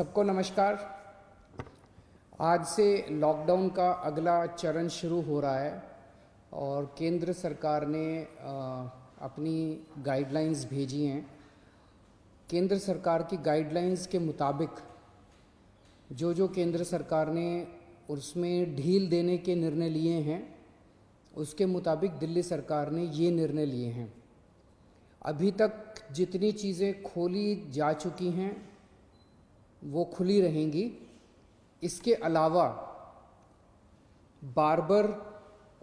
सबको नमस्कार। आज से लॉकडाउन का अगला चरण शुरू हो रहा है और केंद्र सरकार ने अपनी गाइडलाइंस भेजी हैं। केंद्र सरकार की गाइडलाइंस के मुताबिक जो केंद्र सरकार ने उसमें ढील देने के निर्णय लिए हैं, उसके मुताबिक दिल्ली सरकार ने ये निर्णय लिए हैं। अभी तक जितनी चीज़ें खोली जा चुकी हैं वो खुली रहेंगी। इसके अलावा बार्बर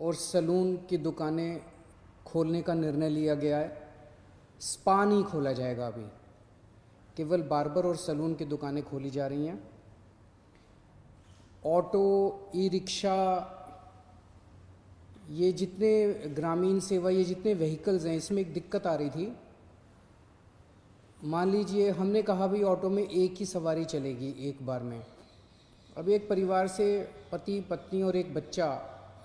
और सैलून की दुकानें खोलने का निर्णय लिया गया है। स्पा नहीं खोला जाएगा, अभी केवल बार्बर और सैलून की दुकानें खोली जा रही हैं। ऑटो, ई रिक्शा, ये जितने ग्रामीण सेवा, ये जितने व्हीकल्स हैं, इसमें एक दिक्कत आ रही थी। मान लीजिए हमने कहा भाई ऑटो में एक ही सवारी चलेगी एक बार में। अब एक परिवार से पति पत्नी और एक बच्चा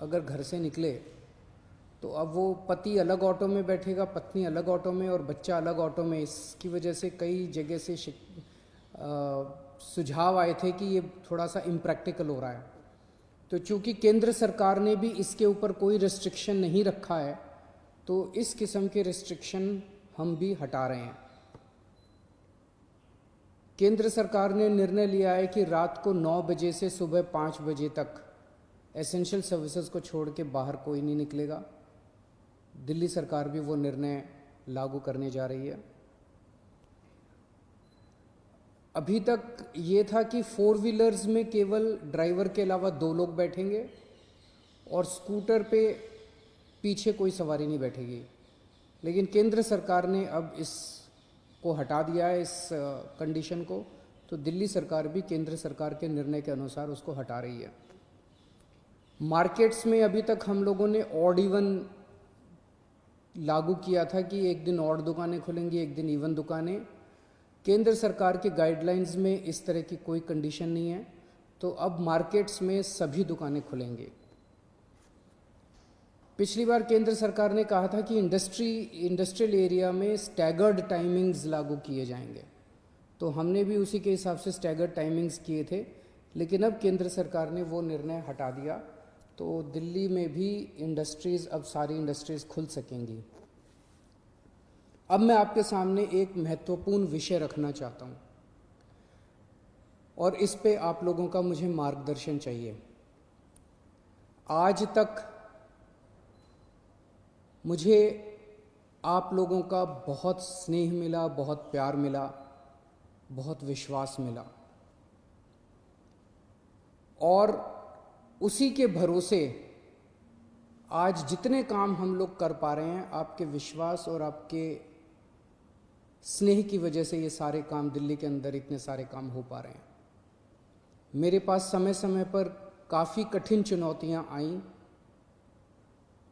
अगर घर से निकले तो अब वो पति अलग ऑटो में बैठेगा, पत्नी अलग ऑटो में और बच्चा अलग ऑटो में। इसकी वजह से कई जगह से सुझाव आए थे कि ये थोड़ा सा इम्प्रैक्टिकल हो रहा है। तो चूंकि केंद्र सरकार ने भी इसके ऊपर कोई रिस्ट्रिक्शन नहीं रखा है, तो इस किस्म के रिस्ट्रिक्शन हम भी हटा रहे हैं। केंद्र सरकार ने निर्णय लिया है कि रात को 9 बजे से सुबह 5 बजे तक एसेंशियल सर्विसेज को छोड़ के बाहर कोई नहीं निकलेगा। दिल्ली सरकार भी वो निर्णय लागू करने जा रही है। अभी तक ये था कि 4 व्हीलर्स में केवल ड्राइवर के अलावा 2 लोग बैठेंगे और स्कूटर पे पीछे कोई सवारी नहीं बैठेगी, लेकिन केंद्र सरकार ने अब इस को हटा दिया है, इस कंडीशन को। तो दिल्ली सरकार भी केंद्र सरकार के निर्णय के अनुसार उसको हटा रही है। मार्केट्स में अभी तक हम लोगों ने ऑड इवन लागू किया था कि एक दिन ऑड दुकानें खुलेंगी, एक दिन इवन दुकानें। केंद्र सरकार के गाइडलाइंस में इस तरह की कोई कंडीशन नहीं है, तो अब मार्केट्स में सभी दुकानें खुलेंगी। पिछली बार केंद्र सरकार ने कहा था कि इंडस्ट्रियल एरिया में स्टैगर्ड टाइमिंग्स लागू किए जाएंगे, तो हमने भी उसी के हिसाब से स्टैगर्ड टाइमिंग्स किए थे। लेकिन अब केंद्र सरकार ने वो निर्णय हटा दिया, तो दिल्ली में भी इंडस्ट्रीज़, अब सारी इंडस्ट्रीज़ खुल सकेंगी। अब मैं आपके सामने एक महत्वपूर्ण विषय रखना चाहता हूँ और इस पे आप लोगों का मुझे मार्गदर्शन चाहिए। आज तक मुझे आप लोगों का बहुत स्नेह मिला, बहुत प्यार मिला, बहुत विश्वास मिला, और उसी के भरोसे आज जितने काम हम लोग कर पा रहे हैं, आपके विश्वास और आपके स्नेह की वजह से ये सारे काम, दिल्ली के अंदर इतने सारे काम हो पा रहे हैं। मेरे पास समय समय पर काफ़ी कठिन चुनौतियां आईं,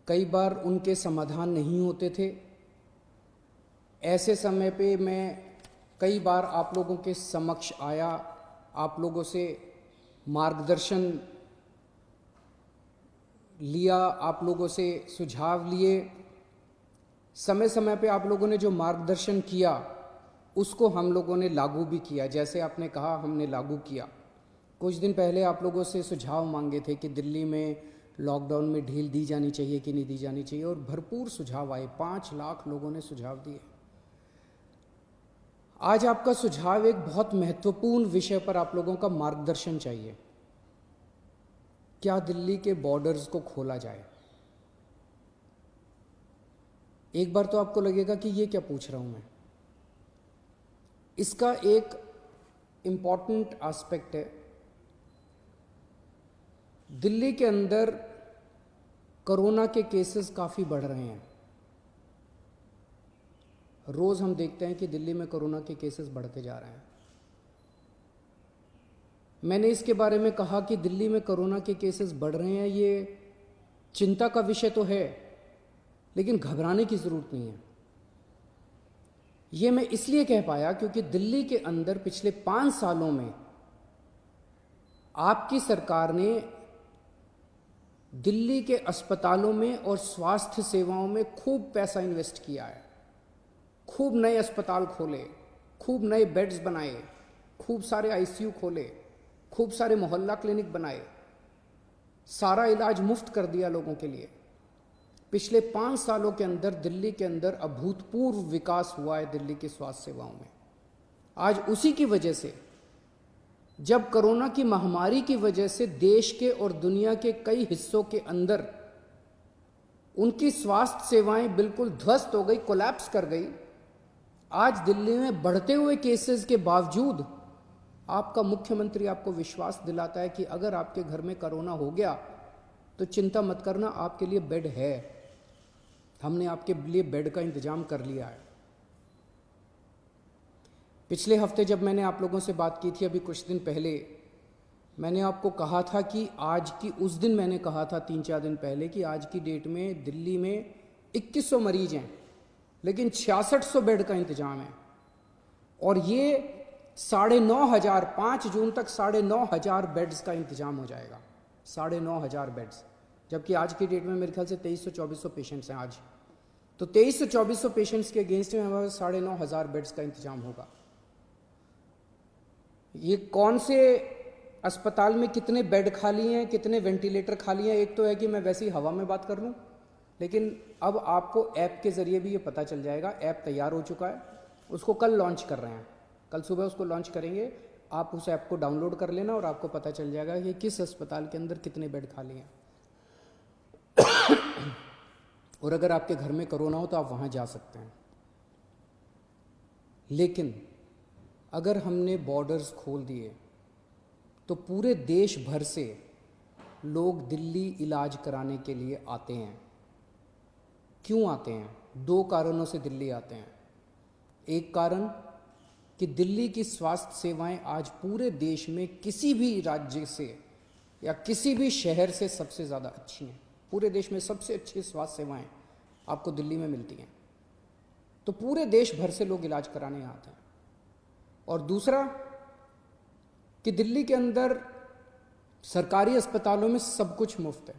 कई बार उनके समाधान नहीं होते थे। ऐसे समय पे मैं कई बार आप लोगों के समक्ष आया, आप लोगों से मार्गदर्शन लिया, आप लोगों से सुझाव लिए। समय समय पे आप लोगों ने जो मार्गदर्शन किया उसको हम लोगों ने लागू भी किया। जैसे आपने कहा, हमने लागू किया। कुछ दिन पहले आप लोगों से सुझाव मांगे थे कि दिल्ली में लॉकडाउन में ढील दी जानी चाहिए कि नहीं दी जानी चाहिए, और भरपूर सुझाव आए। 5 लाख लोगों ने सुझाव दिए। आज आपका सुझाव एक बहुत महत्वपूर्ण विषय पर आप लोगों का मार्गदर्शन चाहिए। क्या दिल्ली के बॉर्डर्स को खोला जाए? एक बार तो आपको लगेगा कि ये क्या पूछ रहा हूं मैं। इसका एक इंपॉर्टेंट एस्पेक्ट है, दिल्ली के अंदर कोरोना के केसेस काफ़ी बढ़ रहे हैं। रोज़ हम देखते हैं कि दिल्ली में कोरोना के केसेस बढ़ते जा रहे हैं। मैंने इसके बारे में कहा कि दिल्ली में कोरोना के केसेस बढ़ रहे हैं, ये चिंता का विषय तो है, लेकिन घबराने की ज़रूरत नहीं है। ये मैं इसलिए कह पाया क्योंकि दिल्ली के अंदर पिछले 5 सालों में आपकी सरकार ने दिल्ली के अस्पतालों में और स्वास्थ्य सेवाओं में खूब पैसा इन्वेस्ट किया है। खूब नए अस्पताल खोले, खूब नए बेड्स बनाए, खूब सारे आईसीयू खोले, खूब सारे मोहल्ला क्लिनिक बनाए, सारा इलाज मुफ्त कर दिया लोगों के लिए। पिछले 5 सालों के अंदर दिल्ली के अंदर अभूतपूर्व विकास हुआ है दिल्ली की स्वास्थ्य सेवाओं में। आज उसी की वजह से, जब कोरोना की महामारी की वजह से देश के और दुनिया के कई हिस्सों के अंदर उनकी स्वास्थ्य सेवाएं बिल्कुल ध्वस्त हो गई, कोलैप्स कर गई, आज दिल्ली में बढ़ते हुए केसेस के बावजूद आपका मुख्यमंत्री आपको विश्वास दिलाता है कि अगर आपके घर में कोरोना हो गया तो चिंता मत करना, आपके लिए बेड है, हमने आपके लिए बेड का इंतजाम कर लिया है। पिछले हफ्ते जब मैंने आप लोगों से बात की थी, अभी कुछ दिन पहले, मैंने आपको कहा था कि आज की, उस दिन मैंने कहा था 3-4 दिन पहले कि आज की डेट में दिल्ली में 2100 मरीज हैं, लेकिन 6600 बेड का इंतजाम है। और ये 9,500, 5 जून तक 9,500 बेड्स का इंतजाम हो जाएगा, 9,500 बेड्स। जबकि आज की डेट में मेरे ख्याल से 2300-2400 पेशेंट्स हैं आज। तो 2300-2400 पेशेंट्स के अगेंस्ट में हमारे 9,500 बेड्स का इंतजाम होगा। ये कौन से अस्पताल में कितने बेड खाली हैं, कितने वेंटिलेटर खाली हैं, एक तो है कि मैं वैसी हवा में बात कर लूँ, लेकिन अब आपको ऐप के ज़रिए भी ये पता चल जाएगा। ऐप तैयार हो चुका है, उसको कल लॉन्च कर रहे हैं, कल सुबह उसको लॉन्च करेंगे। आप उस ऐप को डाउनलोड कर लेना और आपको पता चल जाएगा कि किस अस्पताल के अंदर कितने बेड खाली हैं। और अगर आपके घर में कोरोना हो तो आप वहाँ जा सकते हैं। लेकिन अगर हमने बॉर्डर्स खोल दिए तो पूरे देश भर से लोग दिल्ली इलाज कराने के लिए आते हैं। क्यों आते हैं? 2 कारणों से दिल्ली आते हैं। एक कारण कि दिल्ली की स्वास्थ्य सेवाएं आज पूरे देश में किसी भी राज्य से या किसी भी शहर से सबसे ज़्यादा अच्छी हैं। पूरे देश में सबसे अच्छी स्वास्थ्य सेवाएं आपको दिल्ली में मिलती हैं, तो पूरे देश भर से लोग इलाज कराने आते हैं। और दूसरा कि दिल्ली के अंदर सरकारी अस्पतालों में सब कुछ मुफ्त है।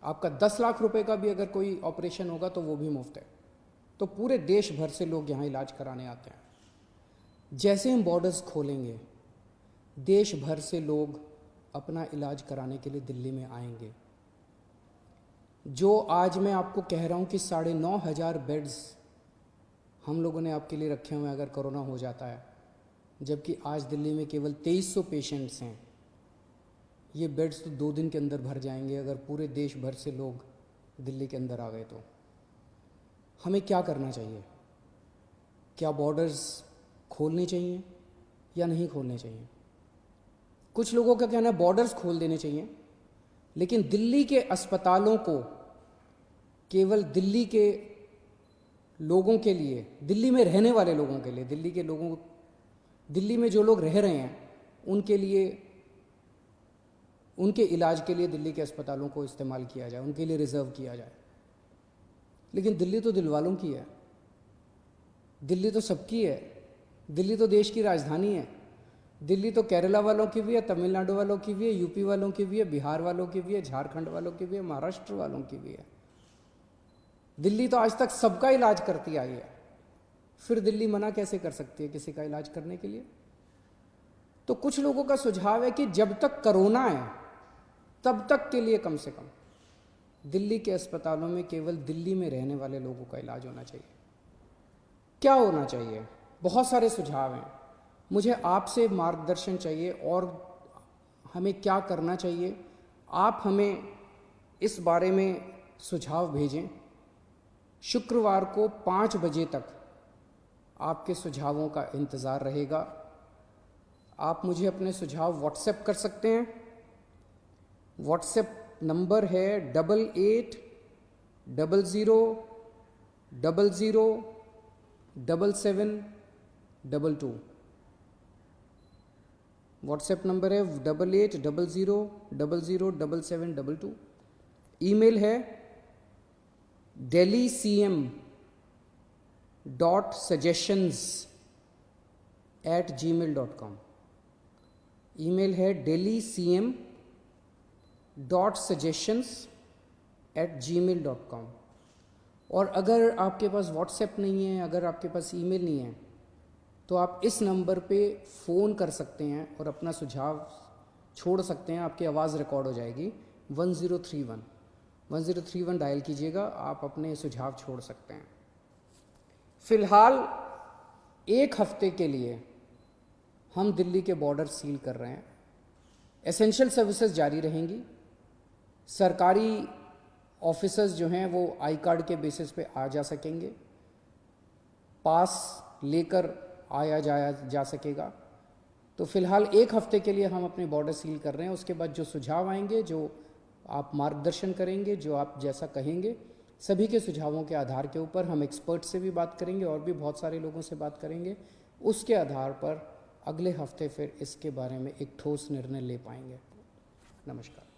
आपका 10 लाख रुपए का भी अगर कोई ऑपरेशन होगा तो वो भी मुफ्त है। तो पूरे देश भर से लोग यहाँ इलाज कराने आते हैं। जैसे हम बॉर्डर्स खोलेंगे, देश भर से लोग अपना इलाज कराने के लिए दिल्ली में आएंगे। जो आज मैं आपको कह रहा हूँ कि 9,500 बेड्स हम लोगों ने आपके लिए रखे हुए हैं अगर कोरोना हो जाता है, जबकि आज दिल्ली में केवल 2300 पेशेंट्स हैं। ये बेड्स तो 2 दिन के अंदर भर जाएंगे अगर पूरे देश भर से लोग दिल्ली के अंदर आ गए तो। हमें क्या करना चाहिए? क्या बॉर्डर्स खोलने चाहिए या नहीं खोलने चाहिए? कुछ लोगों का कहना है बॉर्डर्स खोल देने चाहिए, लेकिन दिल्ली के अस्पतालों को केवल दिल्ली के लोगों के लिए, दिल्ली में रहने वाले लोगों के लिए, दिल्ली के लोगों, दिल्ली में जो लोग रह रहे हैं उनके लिए, उनके इलाज के लिए दिल्ली के अस्पतालों को इस्तेमाल किया जाए, उनके लिए रिजर्व किया जाए। लेकिन दिल्ली तो दिल वालों की है, दिल्ली तो सबकी है, दिल्ली तो देश की राजधानी है। दिल्ली तो केरला वालों की भी है, तमिलनाडु वालों की भी है, यूपी वालों की भी है, बिहार वालों की भी है, झारखंड वालों की भी है, महाराष्ट्र वालों की भी है। दिल्ली तो आज तक सबका इलाज करती आई है, फिर दिल्ली मना कैसे कर सकती है किसी का इलाज करने के लिए? तो कुछ लोगों का सुझाव है कि जब तक कोरोना है तब तक के लिए कम से कम दिल्ली के अस्पतालों में केवल दिल्ली में रहने वाले लोगों का इलाज होना चाहिए। क्या होना चाहिए? बहुत सारे सुझाव हैं। मुझे आपसे मार्गदर्शन चाहिए और हमें क्या करना चाहिए। आप हमें इस बारे में सुझाव भेजें। शुक्रवार को 5 बजे तक आपके सुझावों का इंतज़ार रहेगा। आप मुझे अपने सुझाव व्हाट्सएप कर सकते हैं। व्हाट्सएप नंबर है 8800007722। व्हाट्सएप नंबर है 8800007722। ईमेल है delhi.cm.suggestions@gmail.com। ईमेल है delhi.cm.suggestions@gmail.com। और अगर आपके पास व्हाट्सएप नहीं है, अगर आपके पास ईमेल नहीं है, तो आप इस नंबर पे फ़ोन कर सकते हैं और अपना सुझाव छोड़ सकते हैं। आपकी आवाज़ रिकॉर्ड हो जाएगी। 1031 डायल कीजिएगा, आप अपने सुझाव छोड़ सकते हैं। फ़िलहाल 1 हफ्ते के लिए हम दिल्ली के बॉर्डर सील कर रहे हैं। एसेंशियल सर्विसेज जारी रहेंगी। सरकारी ऑफिसर्स जो हैं वो आई कार्ड के बेसिस पे आ जा सकेंगे, पास लेकर आया जाया जा सकेगा। तो फिलहाल 1 हफ्ते के लिए हम अपने बॉर्डर सील कर रहे हैं। उसके बाद जो सुझाव आएंगे, जो आप मार्गदर्शन करेंगे, जो आप जैसा कहेंगे, सभी के सुझावों के आधार के ऊपर हम एक्सपर्ट से भी बात करेंगे और भी बहुत सारे लोगों से बात करेंगे। उसके आधार पर अगले हफ्ते फिर इसके बारे में एक ठोस निर्णय ले पाएंगे। नमस्कार।